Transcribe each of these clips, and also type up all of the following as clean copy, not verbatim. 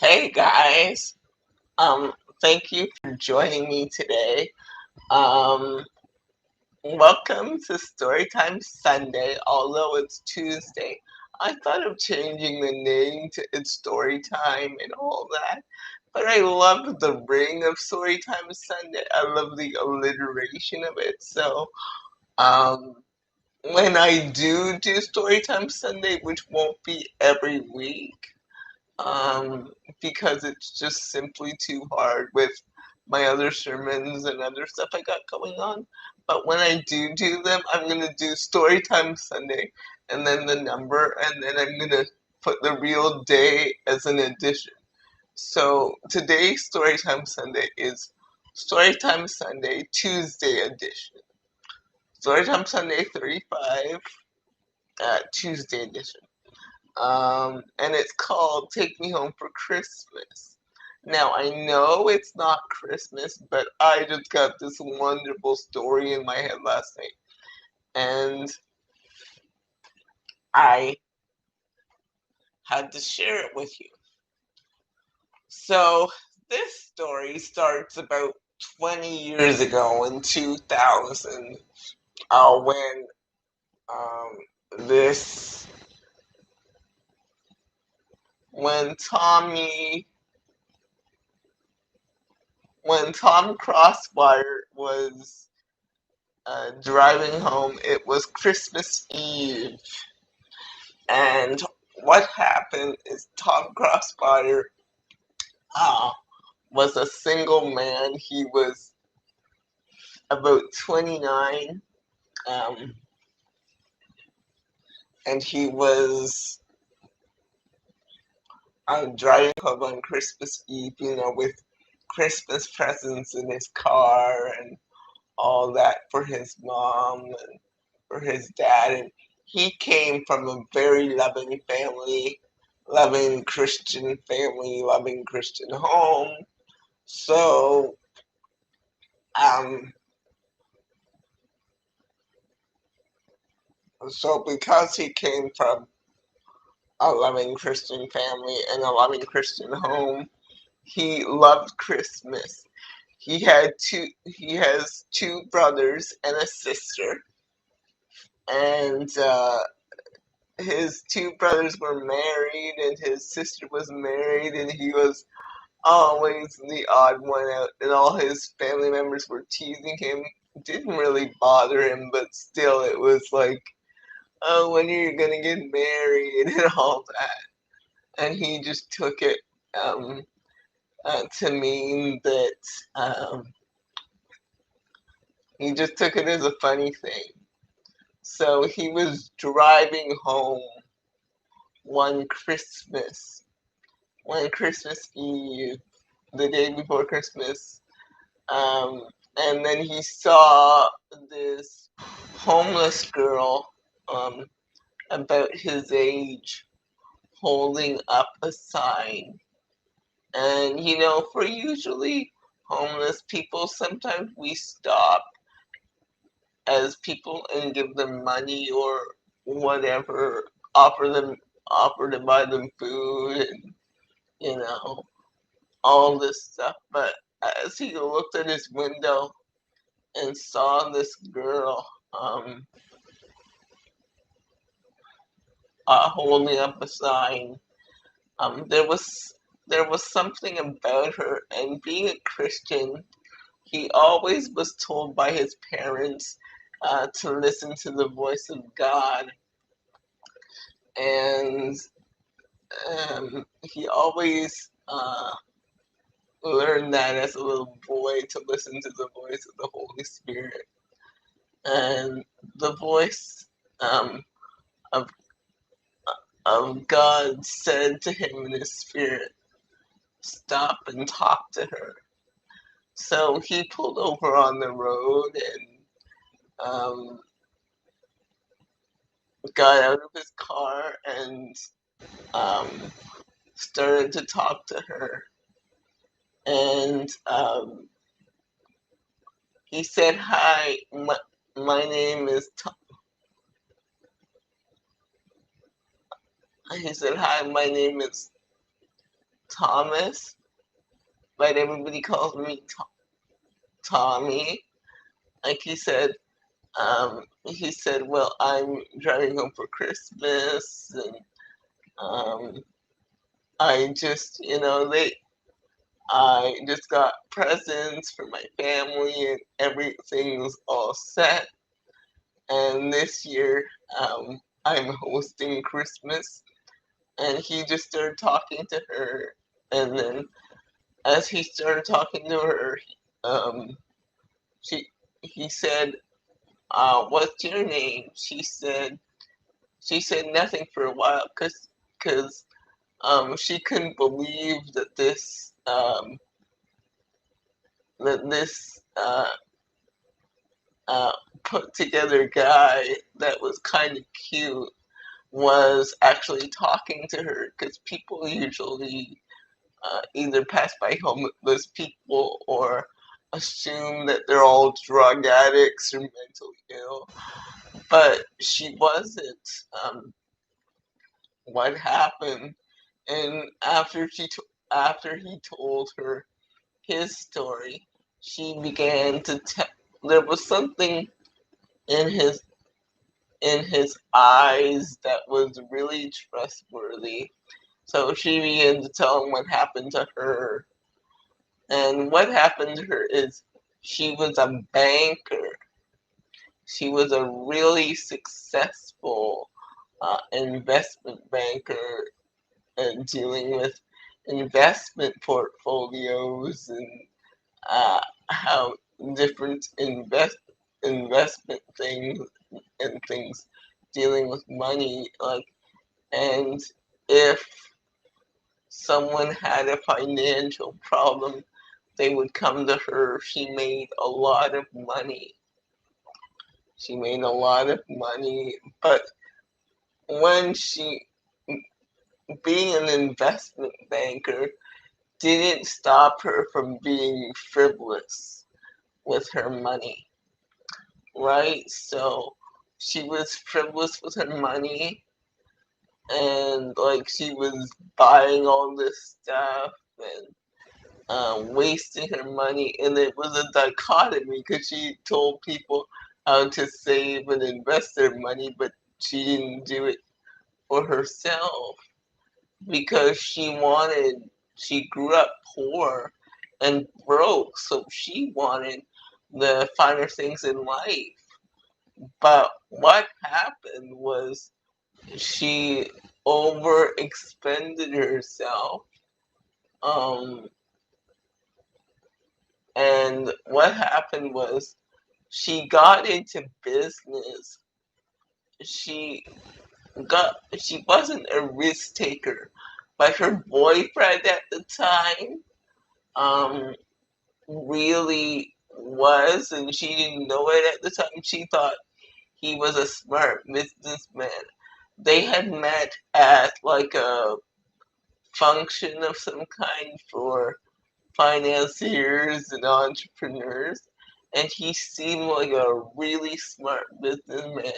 Hey guys, um, thank you for joining me today. Um, Welcome to Storytime Sunday, although it's Tuesday. I thought of changing the name to It's Storytime and all that, but I love the ring of Storytime Sunday. I love the alliteration of it. So, um, when I do Storytime Sunday, which won't be every week, because it's just simply too hard with my other sermons and other stuff I got going on. But when I do them, I'm going to do Storytime Sunday and then the number, and then I'm going to put the real day as an addition. So today's Storytime Sunday is Storytime Sunday Tuesday edition. Storytime Sunday 35 Tuesday edition. And it's called Take Me Home for Christmas. Now, I know it's not Christmas, but I just got this wonderful story in my head last night, and I had to share it with you. So, this story starts about 20 years ago in 2000, when this, when Tom Crossfire was driving home. It was Christmas Eve, and what happened is Tom Crossfire was a single man. He was about 29, and he was driving home on Christmas Eve, with Christmas presents in his car and all that for his mom and for his dad. And he came from a very loving family, loving Christian family, loving Christian home. So, um, because he came from a loving Christian family and a loving Christian home, he loved Christmas. He has two brothers and a sister, and his two brothers were married, and his sister was married, and he was always the odd one out, and all his family members were teasing him. It didn't really bother him, but still, it was like, oh, when are you gonna get married and all that? And he just took it to mean that he just took it as a funny thing. So he was driving home one Christmas, one Christmas Eve, the day before Christmas, um, and then he saw this homeless girl about his age holding up a sign. And for usually homeless people, sometimes we stop as people and give them money or whatever, offer to buy them food and you know all this stuff. But as he looked at his window and saw this girl holding up a sign, there was something about her. And being a Christian, he always was told by his parents to listen to the voice of God, and he always learned that as a little boy, to listen to the voice of the Holy Spirit. And the voice of God said to him in his spirit, "Stop and talk to her." So he pulled over on the road and got out of his car and started to talk to her. And he said, "Hi, my name is Tom." He said, "Hi, my name is Thomas, but everybody calls me Tommy. Like he said, well, I'm driving home for Christmas, and I just, I just got presents for my family, and everything's all set. And this year, I'm hosting Christmas, and he just started talking to her, and then as he started talking to her, um, she he said, "What's your name?" She said nothing for a while, cause she couldn't believe that this uh, put together guy that was kind of cute was actually talking to her, because people usually either pass by homeless people or assume that they're all drug addicts or mentally ill, but she wasn't. What happened? And after he told her his story, she began to tell. There was something in his eyes that was really trustworthy. So she began to tell him what happened to her. And what happened to her is she was a banker. She was a really successful investment banker, dealing with investment portfolios and how different investment things and things dealing with money, like, and if someone had a financial problem, they would come to her. She made a lot of money. She made a lot of money, but when being an investment banker didn't stop her from being frivolous with her money, right? So she was frivolous with her money, and like she was buying all this stuff and wasting her money, and it was a dichotomy because she told people how to save and invest their money, but she didn't do it for herself because she grew up poor and broke, so she wanted the finer things in life. But what happened was she overexpended herself. Um, and what happened was she got into business. She she wasn't a risk taker, but her boyfriend at the time um really was, and she didn't know it at the time. She thought he was a smart businessman. They had met at like a function of some kind for financiers and entrepreneurs, and he seemed like a really smart businessman.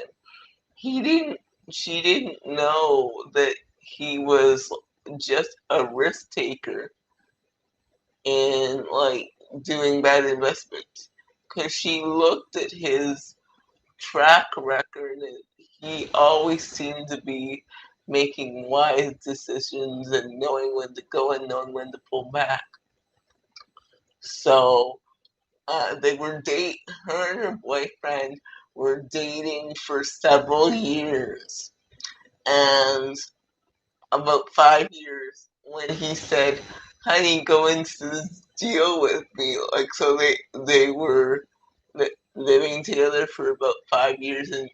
He didn't She didn't know that he was just a risk taker and like doing bad investments, because she looked at his track record and he always seemed to be making wise decisions and knowing when to go and knowing when to pull back. So her and her boyfriend were dating for several years. And about 5 years, when he said, "Honey, go into this deal with me." Like, so they were living together for about 5 years, and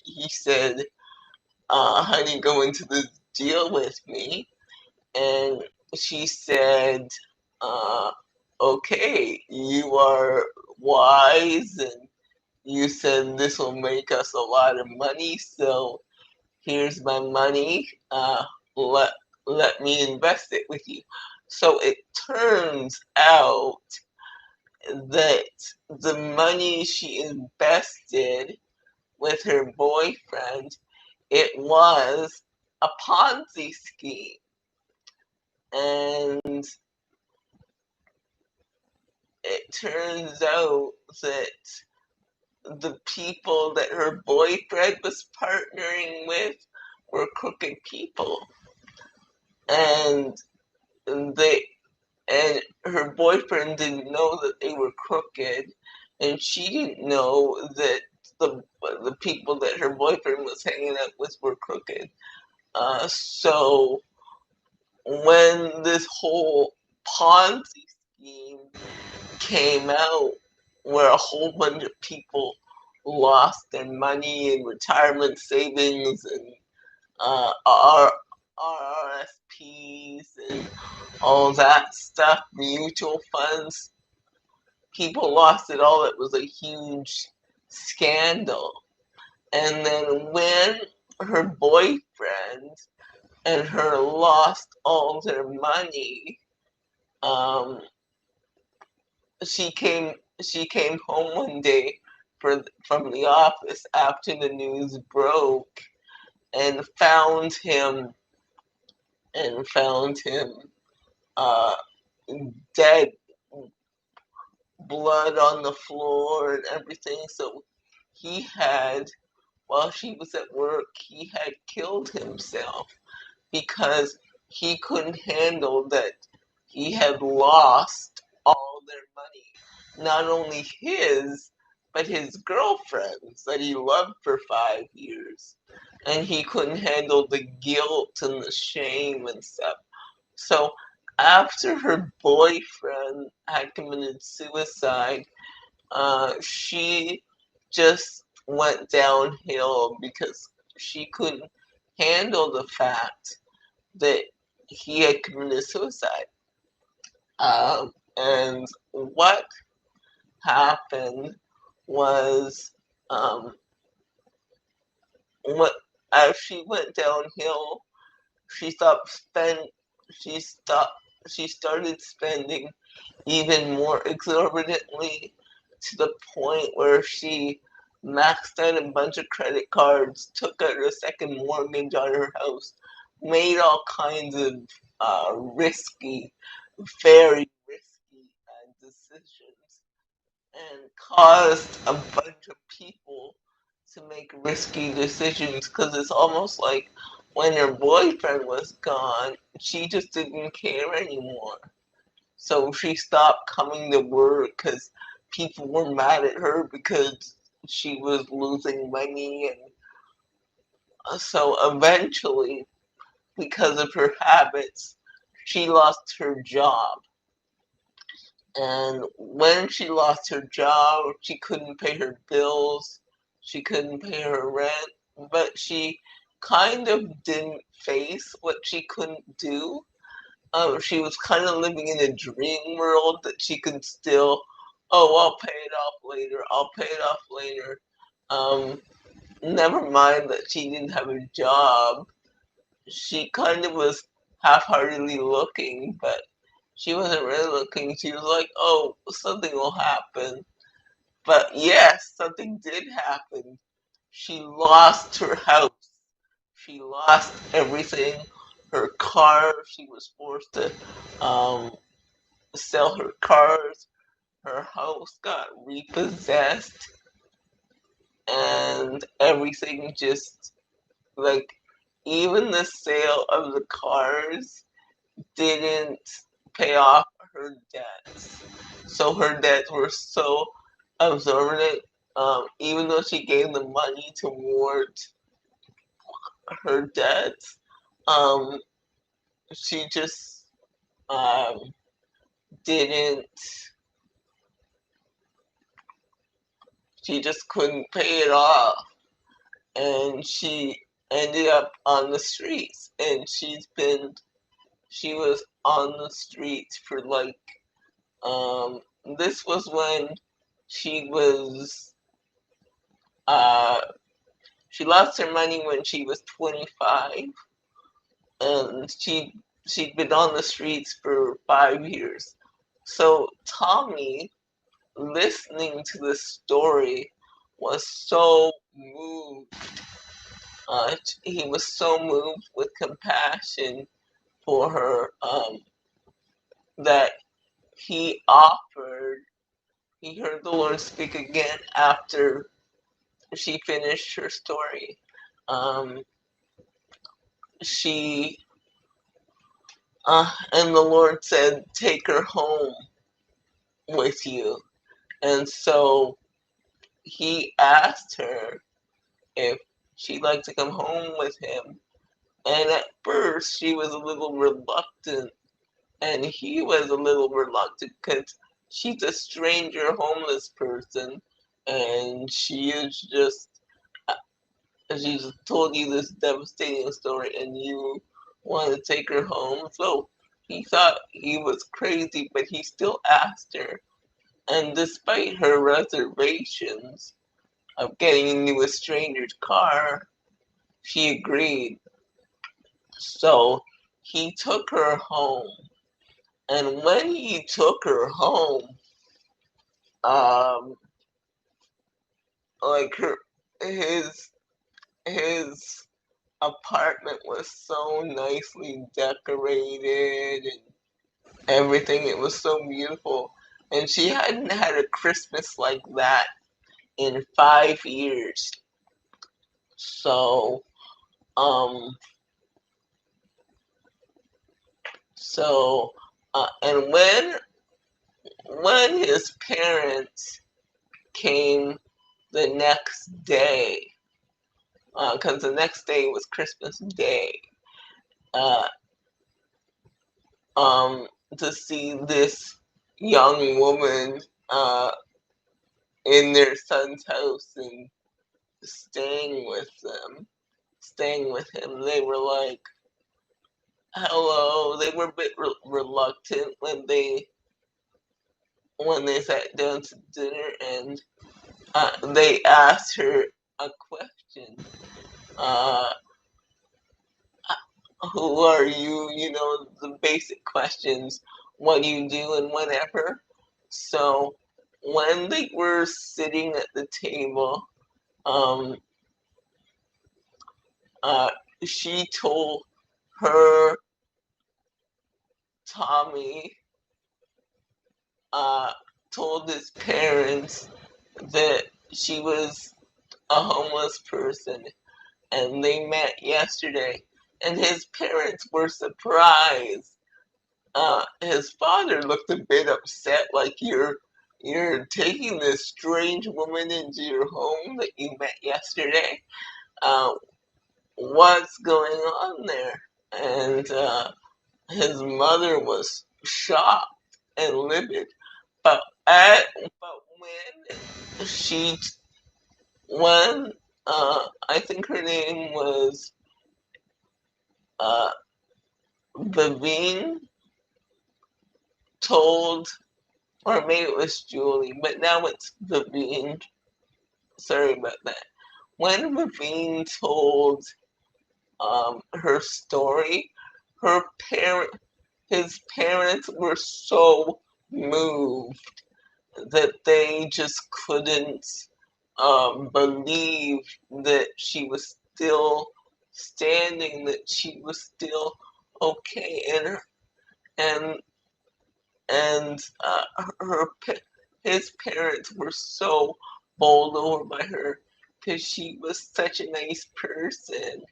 he said, "Honey, go into this deal with me." And she said, uh, "Okay, you are wise, and you said this will make us a lot of money, so here's my money. Let let me invest it with you." So it turns out that the money she invested with her boyfriend, it was a Ponzi scheme. And it turns out that the people that her boyfriend was partnering with were crooked people. And they and her boyfriend didn't know that they were crooked, and she didn't know that the people that her boyfriend was hanging out with were crooked. So when this whole Ponzi scheme came out, where a whole bunch of people lost their money and retirement savings and RRSPs and all that stuff, mutual funds, people lost it all. It was a huge scandal. And then when her boyfriend and her lost all their money, um, she came home one day from the office after the news broke and found him uh, dead, blood on the floor and everything. So he had, while she was at work, he had killed himself because he couldn't handle that he had lost all their money. Not only his, but his girlfriend's that he loved for 5 years. And he couldn't handle the guilt and the shame and stuff. So after her boyfriend had committed suicide, she just went downhill because she couldn't handle the fact that he had committed suicide. And what happened was, um, what as she went downhill, she stopped spend. She stopped. She started spending even more exorbitantly to the point where she maxed out a bunch of credit cards, took out a second mortgage on her house, made all kinds of risky, very risky decisions, and caused a bunch of people to make risky decisions because it's almost like when her boyfriend was gone, she just didn't care anymore. So she stopped coming to work because people were mad at her because she was losing money. And so eventually, because of her habits, she lost her job. And when she lost her job, she couldn't pay her bills, she couldn't pay her rent, but she kind of didn't face what she couldn't do. She was kind of living in a dream world that she could still, oh, I'll pay it off later, I'll pay it off later. Um, Never mind that she didn't have a job. She kind of was half-heartedly looking, but she wasn't really looking. She was like, oh, something will happen. But yes, something did happen. She lost her house. She lost everything. Her car, she was forced to um, sell her cars. Her house got repossessed, and everything just like even the sale of the cars didn't pay off her debts. So her debts were so absorbent. Even though she gave the money towards her debts, um, she just um, didn't. She just couldn't pay it off, and she ended up on the streets. And she was on the streets for like this was when she was uh she lost her money when she was 25, and she'd been on the streets for 5 years. So Tommy, listening to this story, was so moved. He was so moved with compassion for her, that he offered. He heard the Lord speak again after she finished her story. Um, she and the Lord said, "Take her home with you." And so he asked her if she'd like to come home with him. And at first, she was a little reluctant, and he was a little reluctant because she's a stranger, homeless person, and she just told you this devastating story, and you want to take her home. So he thought he was crazy, but he still asked her. And despite her reservations of getting into a stranger's car, she agreed. So he took her home. And when he took her home, um, like his his apartment was so nicely decorated and everything. It was so beautiful. And she hadn't had a Christmas like that in 5 years. So, um, so, and when his parents came the next day, because the next day was Christmas Day, uh, um, to see this young woman uh, in their son's house and staying with them, staying with him, they were like, "Hello." They were a bit reluctant when they sat down to dinner, and they asked her a question. Uh, who are you? You know, the basic questions. What do you do and whatever. So when they were sitting at the table, um, uh, she told her Tommy uh, told his parents that she was a homeless person and they met yesterday. And his parents were surprised. His father looked a bit upset, like you're taking this strange woman into your home that you met yesterday. Uh, what's going on there? And his mother was shocked and livid. But when she when I think her name was uh, Vivian told, or maybe it was Julie, but now it's Vivian. Sorry about that. When Vivian told her story, her parent, his parents were so moved that they just couldn't believe that she was still standing, that she was still okay, and and his parents were so bowled over by her because she was such a nice person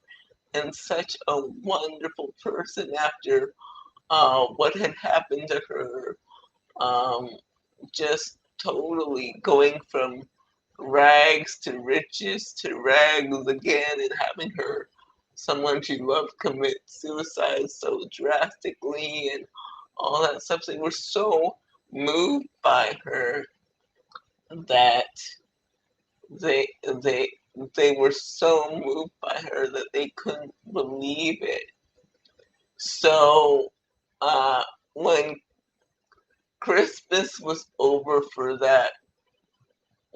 and such a wonderful person after what had happened to her. Um, just totally going from rags to riches to rags again, and having her someone she loved commit suicide so drastically and all that stuff. They were so moved by her that they they they were so moved by her that they couldn't believe it. So uh, when Christmas was over for that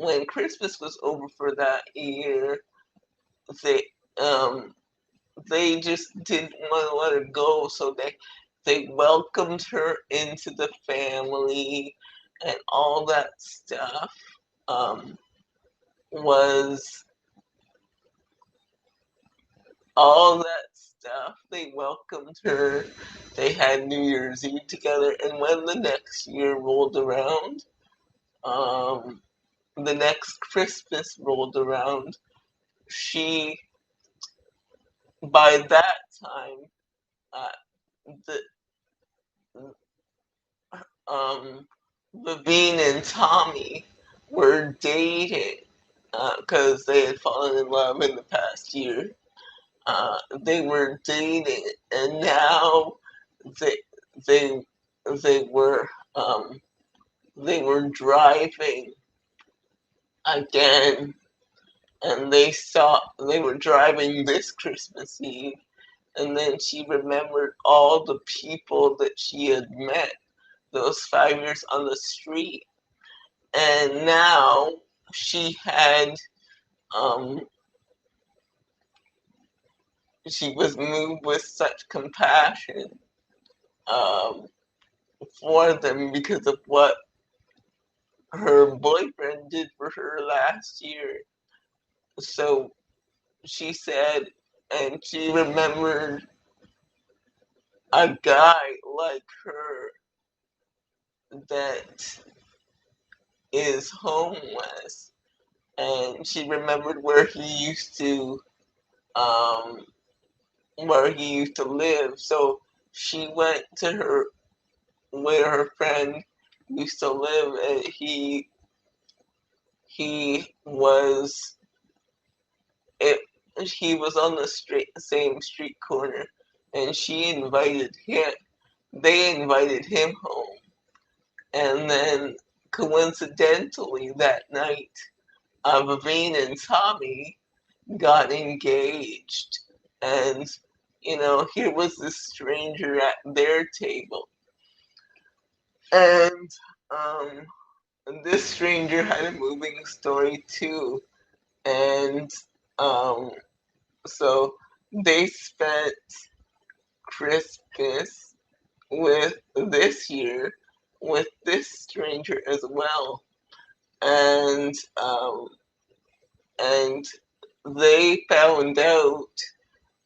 when Christmas was over for that year, they um they just didn't want to let her go, so they welcomed her into the family, and all that stuff um was all that stuff. They welcomed her. They had New Year's Eve together. And when the next year rolled around, um, the next Christmas rolled around, she, by that time, uh, the Levine and Tommy were dating because they had fallen in love in the past year. They were dating, and now they they they were um, they were driving again, and they were driving this Christmas Eve, and then she remembered all the people that she had met those 5 years on the street, and now she had um, she was moved with such compassion um, for them because of what her boyfriend did for her last year. So she said, and she remembered a guy like her that is homeless, and she remembered um, where he used to live. So she went to her where her friend used to live, and he was it. He was on the same street corner, and she invited him. They invited him home, and then coincidentally that night, Vivine and Tommy got engaged, and here was this stranger at their table, and um, this stranger had a moving story too, and um, so they spent Christmas with this year with this stranger as well, and and they found out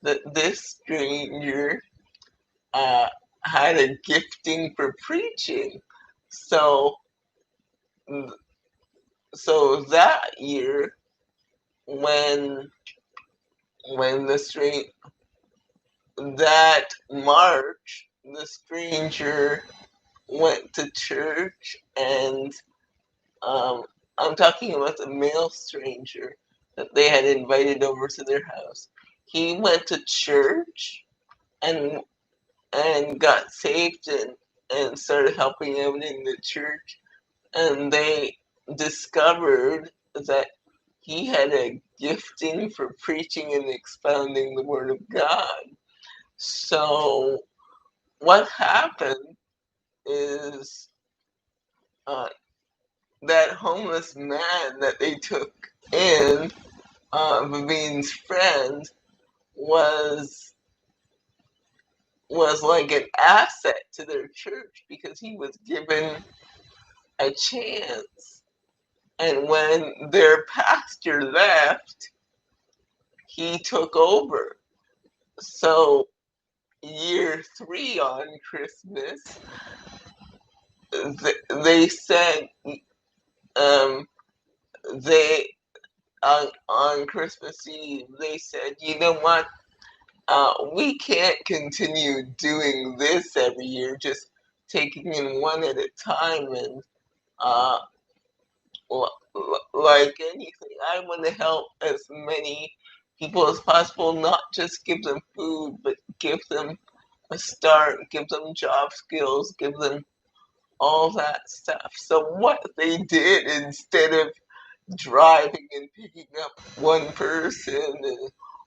that this stranger uh, had a gifting for preaching. So, so that year, when when the string that March, the stranger went to church, and um, I'm talking about the male stranger that they had invited over to their house. He went to church and got saved and started helping out in the church, and they discovered that he had a gifting for preaching and expounding the word of God. So what happened is uh, that homeless man that they took in, Vivine's friend, was like an asset to their church because he was given a chance. And when their pastor left, he took over. So year 3 on Christmas, they said um, they on Christmas Eve they said, you know what, we can't continue doing this every year, just taking in one at a time, and uh, like anything, I want to help as many people as possible, not just give them food, but give them a start, give them job skills, give them all that stuff. So what they did, instead of driving and picking up one person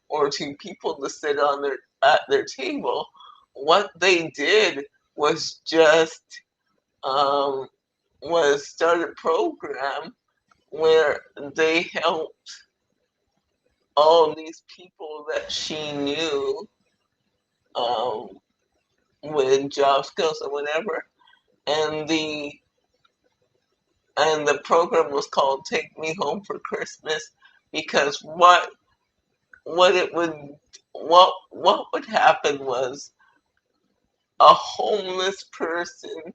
or two people to sit on at their table, what they did was just um, start a program where they helped all these people that she knew um, with job skills or whatever, and the program was called "Take Me Home for Christmas" because what it would what would happen was a homeless person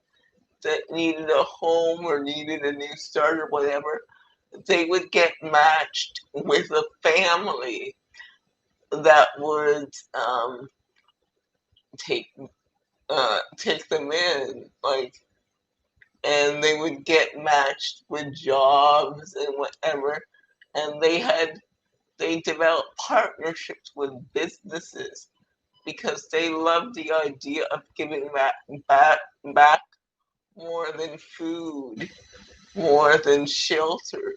that needed a home or needed a new start or whatever, they would get matched with a family that would take take them in, like, and they would get matched with jobs and whatever, and they developed partnerships with businesses because they loved the idea of giving back more than food, more than shelter.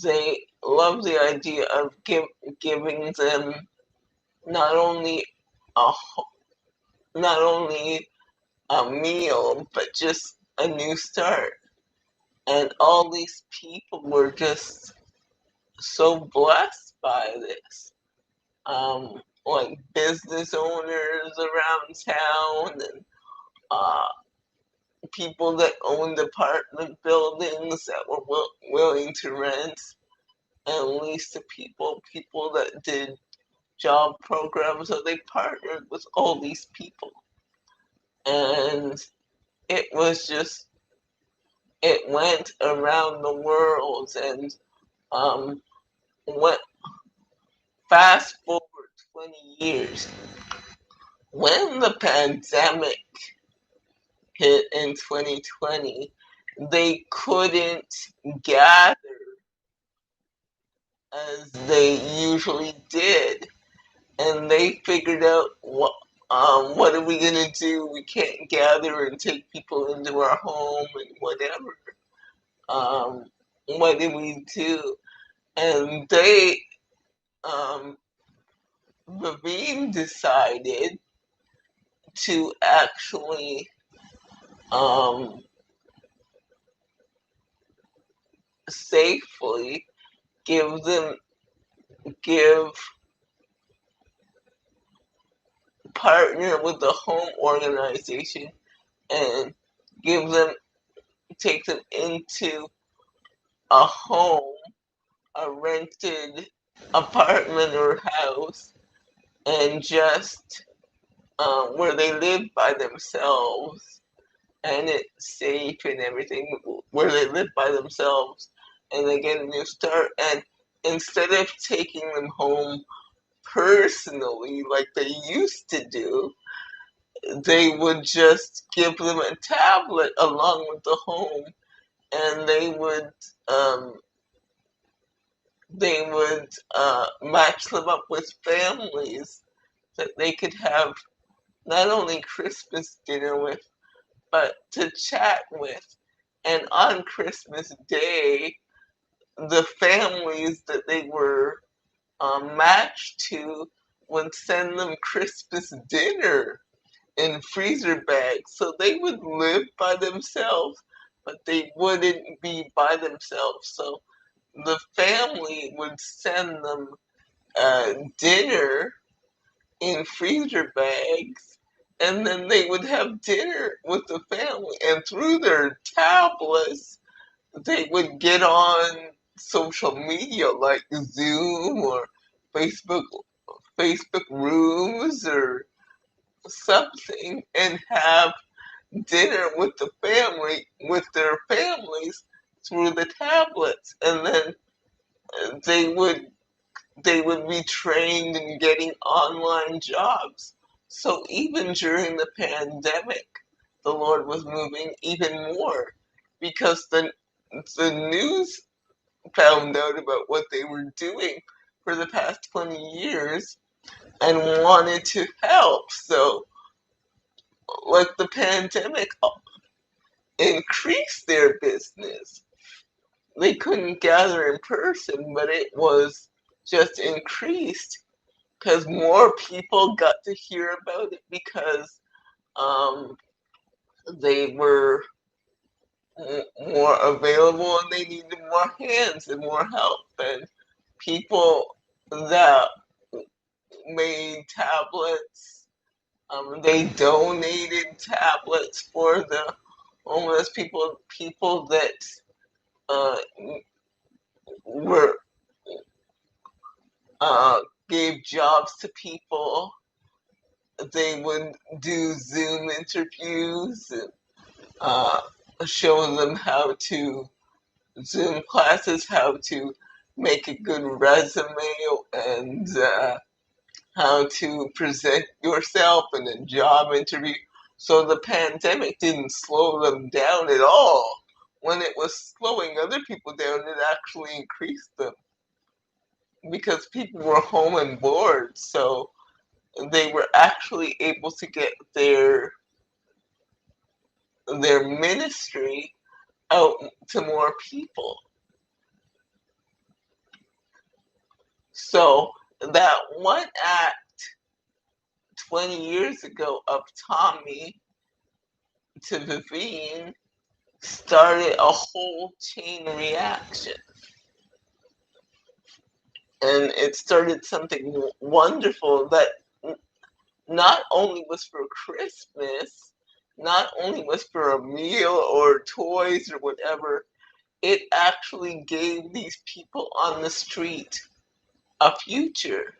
They love the idea of giving them not only a not only a meal, but just a new start. And all these people were just so blessed by this. Like business owners around town and uh, people that owned apartment buildings that were willing to rent and lease to people that did job programs. So they partnered with all these people. And it was just, it went around the world. And um, went fast forward 20 years. When the pandemic hit in 2020, they couldn't gather as they usually did, and they figured out what are we gonna do? We can't gather and take people into our home and whatever. What do we do? And um, Levine decided to actually um, safely give them give partner with the home organization and give them take them into a home, a rented apartment or house, and just where they live by themselves and it's safe and everything, where they live by themselves and they get a new start. And instead of taking them home personally like they used to do, they would just give them a tablet along with the home, and um, they would match them up with families that they could have not only Christmas dinner with, but to chat with. And on Christmas Day, the families that they were matched to would send them Christmas dinner in freezer bags. So they would live by themselves, but they wouldn't be by themselves. So the family would send them dinner in freezer bags, and then they would have dinner with the family. And through their tablets, they would get on social media like Zoom or Facebook Facebook rooms or something and have dinner with the family with their families through the tablets, and then they would they would be trained in getting online jobs. So even during the pandemic, the Lord was moving even more because the news found out about what they were doing for the past 20 years and wanted to help. So like the pandemic increased their business. They couldn't gather in person, but it was just increased because more people got to hear about it because um, they were more available and they needed more hands and more help. And people that made tablets, they donated tablets for the homeless people that uh, were gave jobs to people. They would do Zoom interviews and uh, show them how to Zoom classes, how to make a good resume, and how to present yourself in a job interview. So the pandemic didn't slow them down at all. When it was slowing other people down, it actually increased them because people were home and bored. So they were actually able to get their ministry out to more people. So that one act 20 years ago of Tommy to Vivian started a whole chain reaction. And it started something wonderful that not only was for Christmas, not only was for a meal or toys or whatever, it actually gave these people on the street a future.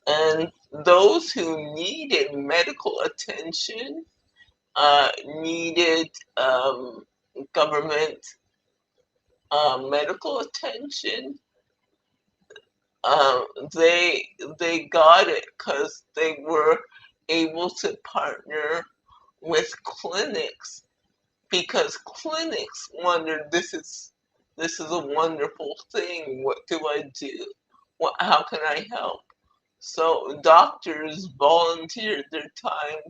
And those who needed medical attention, needed government medical attention, um, they they got it because they were able to partner with clinics because clinics wondered this is a wonderful thing. What do I do? How can I help? So doctors volunteered their time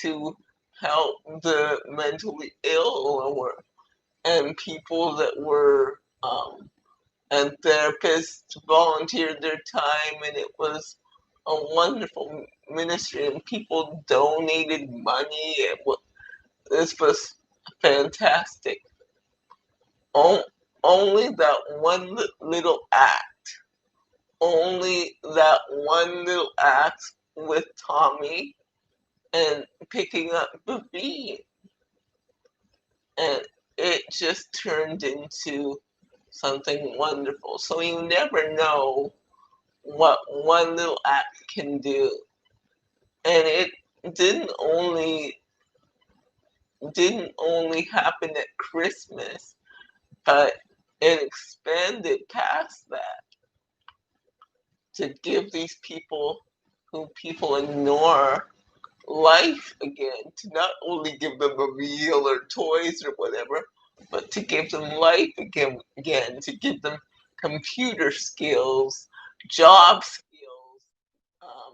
to help the mentally ill and people that were and therapists volunteered their time, and it was a wonderful ministry, and people donated money. This was fantastic. Only that one little act, only that one little act with Tommy and picking up the beat, and it just turned into something wonderful. So you never know what one little act can do. And it didn't only didn't only happen at Christmas, but it expanded past that to give these people who people ignore life again, to not only give them a meal or toys or whatever, but to give them life again, to give them computer skills, job skills, um,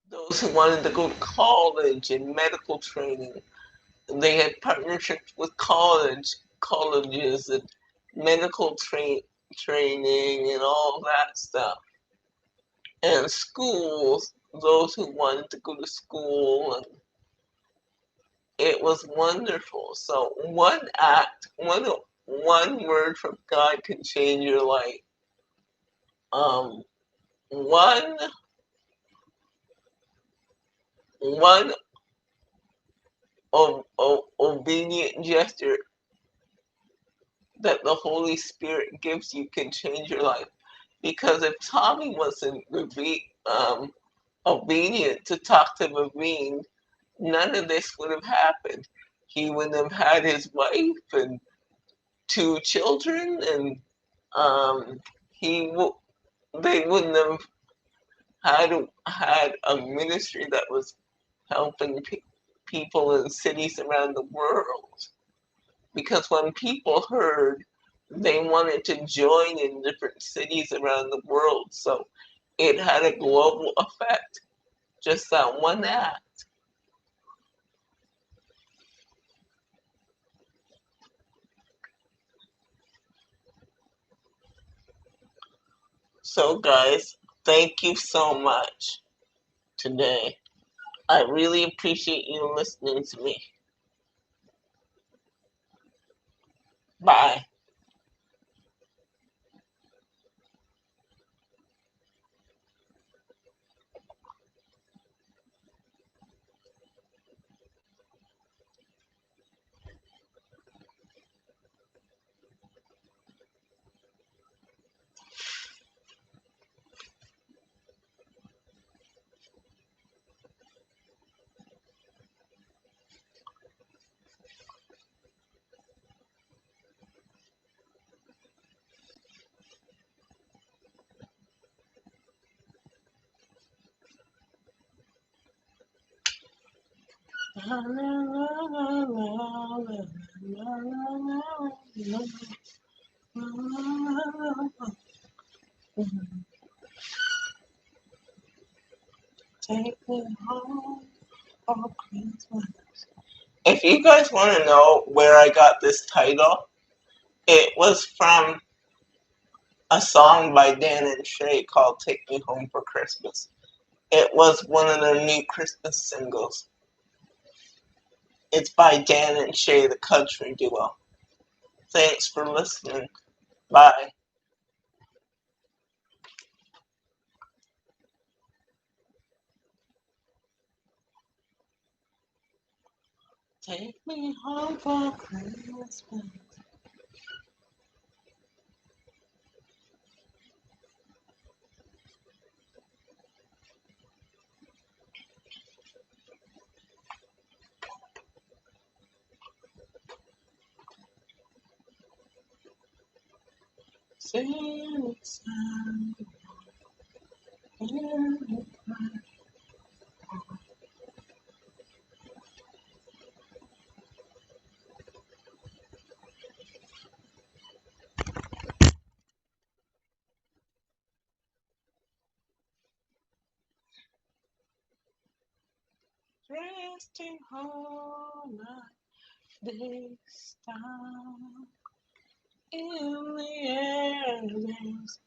those who wanted to go to college and medical training. They had partnerships with colleges and medical training and all that stuff. And schools, those who wanted to go to school, and it was wonderful. So one act, one word from God can change your life. Um, one one obedient gesture that the Holy Spirit gives you can change your life. Because if Tommy wasn't obedient to talk to Ravine, none of this would have happened. He wouldn't have had his wife and two children, and um, they wouldn't have had a ministry that was helping people in cities around the world. Because when people heard, they wanted to join in different cities around the world. So it had a global effect, just that one act. So, guys, thank you so much today. I really appreciate you listening to me. Bye. La, la, la, la, la, la, la, la, la, la. Take me home for Christmas. If you guys want to know where I got this title, it was from a song by Dan and Shay called Take Me Home for Christmas. It was one of their new Christmas singles. It's by Dan and Shay, the country duo. Thanks for listening. Bye. Take me home for Christmas. Sing it sound. Resting all night this time in the air there's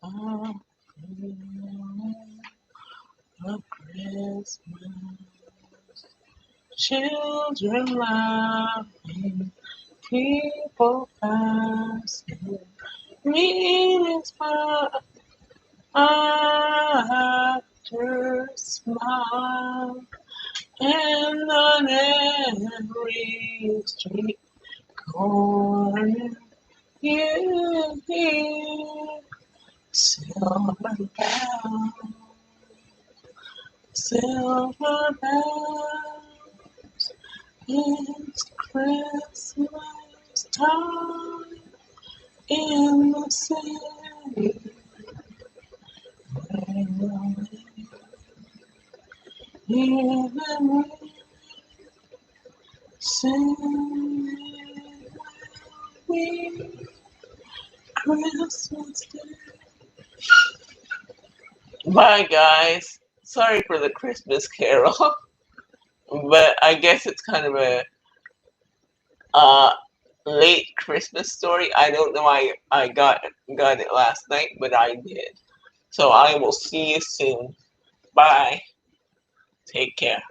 a feeling of Christmas. Children laughing, people passing, meanings but after smile. And on every street corner you hear silver bells, silver bells. It's Christmas time in the city. Even sing we Christmas Day. Bye, guys. Sorry for the Christmas carol, but I guess it's kind of a uh, late Christmas story. I don't know why I got it last night, but I did. So I will see you soon. Bye. Take care.